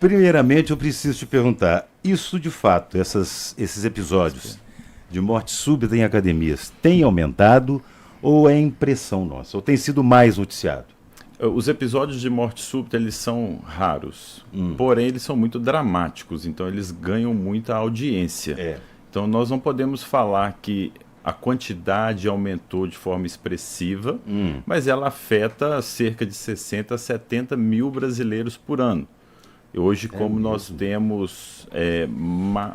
Primeiramente, eu preciso te perguntar, isso de fato, esses episódios de morte súbita em academias, tem aumentado ou é impressão nossa? Ou tem sido mais noticiado? Os episódios de morte súbita, eles são raros, porém eles são muito dramáticos, então eles ganham muita audiência. É. Então nós não podemos falar que a quantidade aumentou de forma expressiva, mas ela afeta cerca de 60 a 70 mil brasileiros por ano. E hoje, como nós temos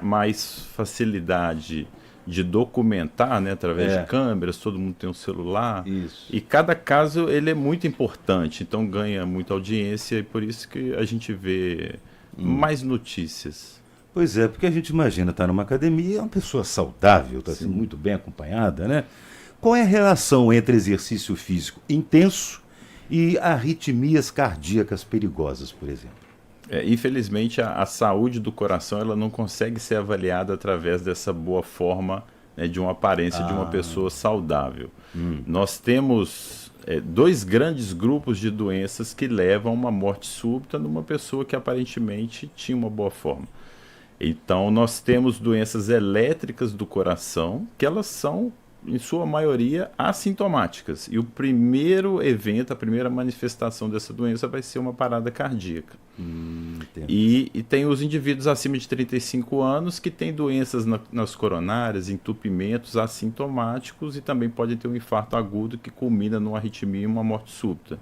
mais facilidade de documentar, né, através de câmeras, todo mundo tem um celular. Isso. E cada caso ele é muito importante, então ganha muita audiência e por isso que a gente vê mais notícias. Pois é, porque a gente imagina estar numa academia, é uma pessoa saudável, está sendo muito bem acompanhada, né? Qual é a relação entre exercício físico intenso e arritmias cardíacas perigosas, por exemplo? Infelizmente, a saúde do coração ela não consegue ser avaliada através dessa boa forma, né, de uma aparência de uma pessoa saudável. Nós temos dois grandes grupos de doenças que levam a uma morte súbita numa pessoa que aparentemente tinha uma boa forma. Então, nós temos doenças elétricas do coração, que elas são, em sua maioria, assintomáticas. E o primeiro evento, a primeira manifestação dessa doença vai ser uma parada cardíaca. E tem os indivíduos acima de 35 anos que têm doenças nas coronárias, entupimentos assintomáticos e também pode ter um infarto agudo que culmina numa arritmia e uma morte súbita.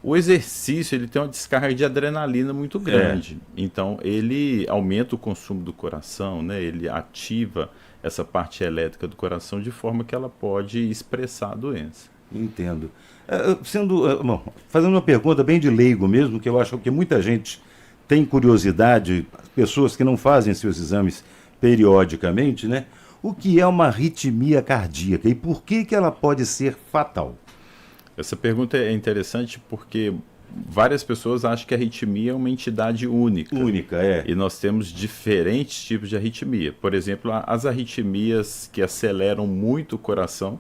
O exercício ele tem uma descarga de adrenalina muito grande, então ele aumenta o consumo do coração, né? Ele ativa essa parte elétrica do coração de forma que ela pode expressar a doença. Entendo. Fazendo uma pergunta bem de leigo mesmo, que eu acho que muita gente tem curiosidade, pessoas que não fazem seus exames periodicamente, né? O que é uma arritmia cardíaca e por que ela pode ser fatal? Essa pergunta é interessante porque várias pessoas acham que a arritmia é uma entidade única. Única, é. E nós temos diferentes tipos de arritmia. Por exemplo, as arritmias que aceleram muito o coração,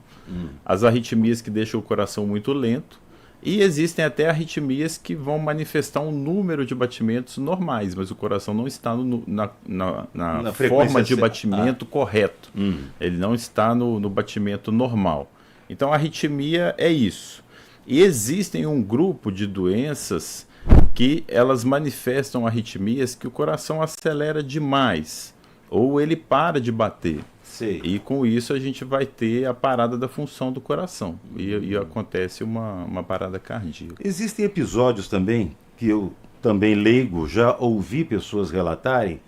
as arritmias que deixam o coração muito lento, e existem até arritmias que vão manifestar um número de batimentos normais, mas o coração não está na forma de batimento correto. Ele não está no batimento normal. Então, a arritmia é isso. E existem um grupo de doenças que elas manifestam arritmias que o coração acelera demais, ou ele para de bater. Sei. E com isso a gente vai ter a parada da função do coração. E acontece uma parada cardíaca. Existem episódios também, que eu também leigo, já ouvi pessoas relatarem,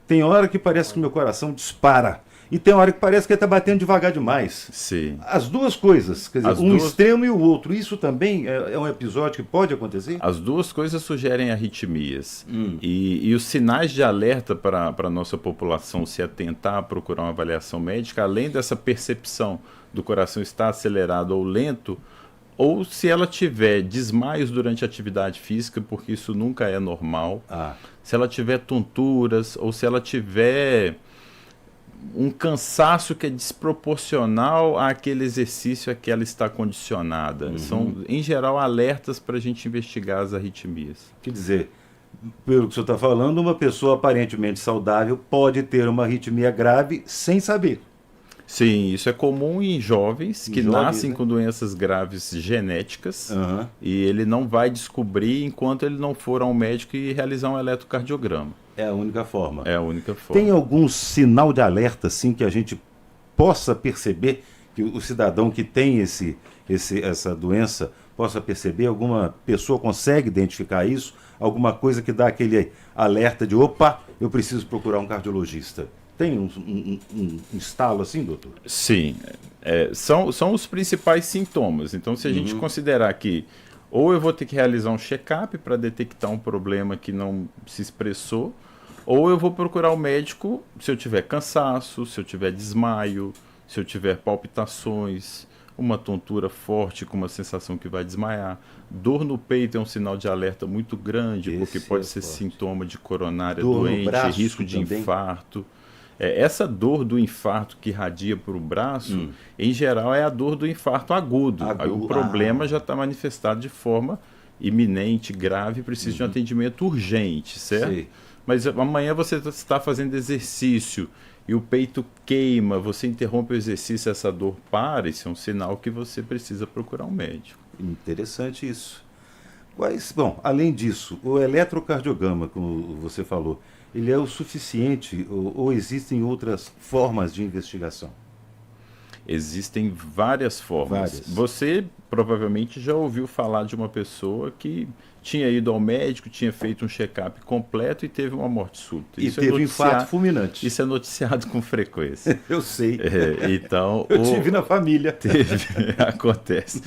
tem hora que parece que o meu coração dispara. E tem hora que parece que ele está batendo devagar demais. Sim. As duas coisas, quer dizer, extremo e o outro. Isso também é um episódio que pode acontecer? As duas coisas sugerem arritmias. E os sinais de alerta para a nossa população se atentar a procurar uma avaliação médica, além dessa percepção do coração estar acelerado ou lento, ou se ela tiver desmaios durante a atividade física, porque isso nunca é normal, se ela tiver tonturas, ou se ela tiver um cansaço que é desproporcional àquele exercício a que ela está condicionada. São, em geral, alertas para a gente investigar as arritmias. Quer dizer, pelo que o senhor está falando, uma pessoa aparentemente saudável pode ter uma arritmia grave sem saber. Sim, isso é comum em jovens que nascem, né, com doenças graves genéticas, e ele não vai descobrir enquanto ele não for ao médico e realizar um eletrocardiograma. É a única forma. É a única forma. Tem algum sinal de alerta, assim, que a gente possa perceber, que o cidadão que tem essa doença possa perceber? Alguma pessoa consegue identificar isso? Alguma coisa que dá aquele alerta de, opa, eu preciso procurar um cardiologista? Tem um estalo assim, doutor? Sim. São os principais sintomas. Então, se a gente considerar que ou eu vou ter que realizar um check-up para detectar um problema que não se expressou, ou eu vou procurar o médico se eu tiver cansaço, se eu tiver desmaio, se eu tiver palpitações, uma tontura forte com uma sensação que vai desmaiar. Dor no peito é um sinal de alerta muito grande, porque pode ser sintoma de coronária doente, risco de infarto. Essa dor do infarto que irradia para o braço, em geral, é a dor do infarto agudo. Aí o problema já está manifestado de forma iminente, grave, precisa de um atendimento urgente, certo? Sei. Mas amanhã você está fazendo exercício e o peito queima, você interrompe o exercício, essa dor para, isso é um sinal que você precisa procurar um médico. Interessante isso. Bom, além disso, o eletrocardiograma, como você falou, ele é o suficiente ou existem outras formas de investigação? Existem várias formas. Várias. Você provavelmente já ouviu falar de uma pessoa que tinha ido ao médico, tinha feito um check-up completo e teve uma morte súbita. E teve um infarto fulminante. Isso é noticiado com frequência. Eu sei. Então, Eu tive na família. Acontece.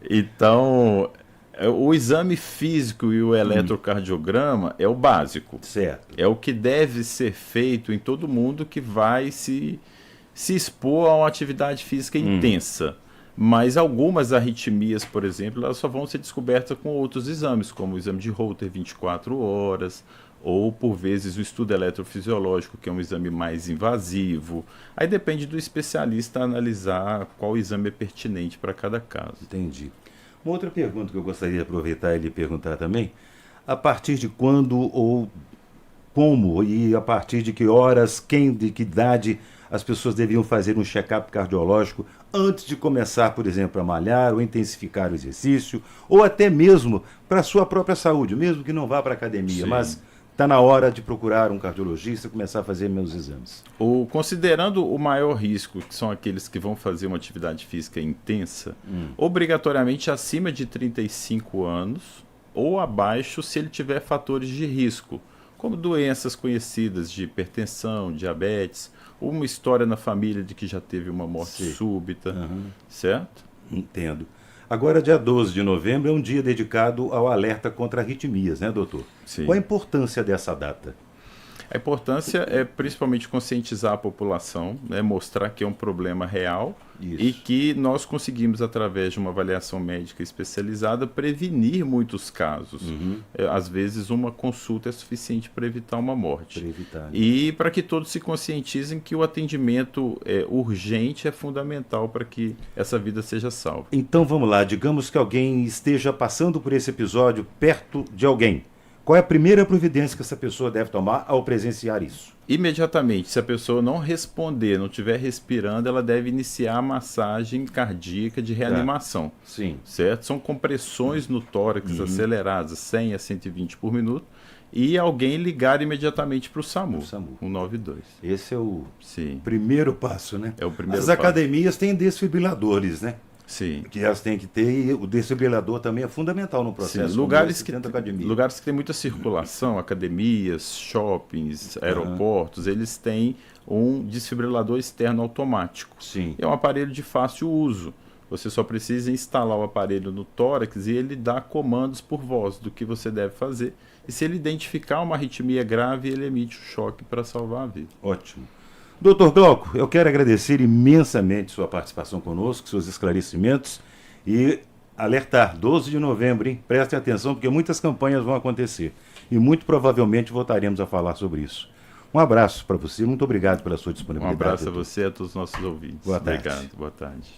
Então, o exame físico e o eletrocardiograma é o básico. Certo. É o que deve ser feito em todo mundo que vai se expor a uma atividade física intensa. Mas algumas arritmias, por exemplo, elas só vão ser descobertas com outros exames, como o exame de Holter 24 horas, ou por vezes o estudo eletrofisiológico, que é um exame mais invasivo. Aí depende do especialista analisar qual exame é pertinente para cada caso. Entendi. Uma outra pergunta que eu gostaria de aproveitar e lhe perguntar também, a partir de quando ou como e a partir de que horas, de que idade as pessoas deviam fazer um check-up cardiológico antes de começar, por exemplo, a malhar ou intensificar o exercício, ou até mesmo para a sua própria saúde, mesmo que não vá para a academia, Sim. mas está na hora de procurar um cardiologista e começar a fazer meus exames. Considerando o maior risco, que são aqueles que vão fazer uma atividade física intensa, obrigatoriamente acima de 35 anos ou abaixo se ele tiver fatores de risco, como doenças conhecidas de hipertensão, diabetes, uma história na família de que já teve uma morte súbita, certo? Entendo. Agora, dia 12 de novembro é um dia dedicado ao alerta contra arritmias, né, doutor? Sim. Qual a importância dessa data? A importância é principalmente conscientizar a população, né, mostrar que é um problema real e que nós conseguimos, através de uma avaliação médica especializada, prevenir muitos casos. Às vezes, uma consulta é suficiente para evitar uma morte. Para evitar, né? E para que todos se conscientizem que o atendimento urgente é fundamental para que essa vida seja salva. Então vamos lá, digamos que alguém esteja passando por esse episódio perto de alguém. Qual é a primeira providência que essa pessoa deve tomar ao presenciar isso? Imediatamente, se a pessoa não responder, não estiver respirando, ela deve iniciar a massagem cardíaca de reanimação. Sim. Certo? São compressões no tórax aceleradas, 100 a 120 por minuto, e alguém ligar imediatamente para o SAMU, 192. Esse é o Sim. primeiro passo, né? É o primeiro As passo. academias têm desfibriladores, né? Sim. Que elas têm que ter, e o desfibrilador também é fundamental no processo. Sim, lugares que tem muita circulação, academias, shoppings, aeroportos, eles têm um desfibrilador externo automático. Sim. É um aparelho de fácil uso. Você só precisa instalar o aparelho no tórax e ele dá comandos por voz do que você deve fazer. E se ele identificar uma arritmia grave, ele emite o choque para salvar a vida. Ótimo. Doutor Glauco, eu quero agradecer imensamente sua participação conosco, seus esclarecimentos e alertar, 12 de novembro, hein? Prestem atenção porque muitas campanhas vão acontecer e muito provavelmente voltaremos a falar sobre isso. Um abraço para você, muito obrigado pela sua disponibilidade. Um abraço doutor. a você e a todos os nossos ouvintes. Boa tarde. Obrigado, boa tarde.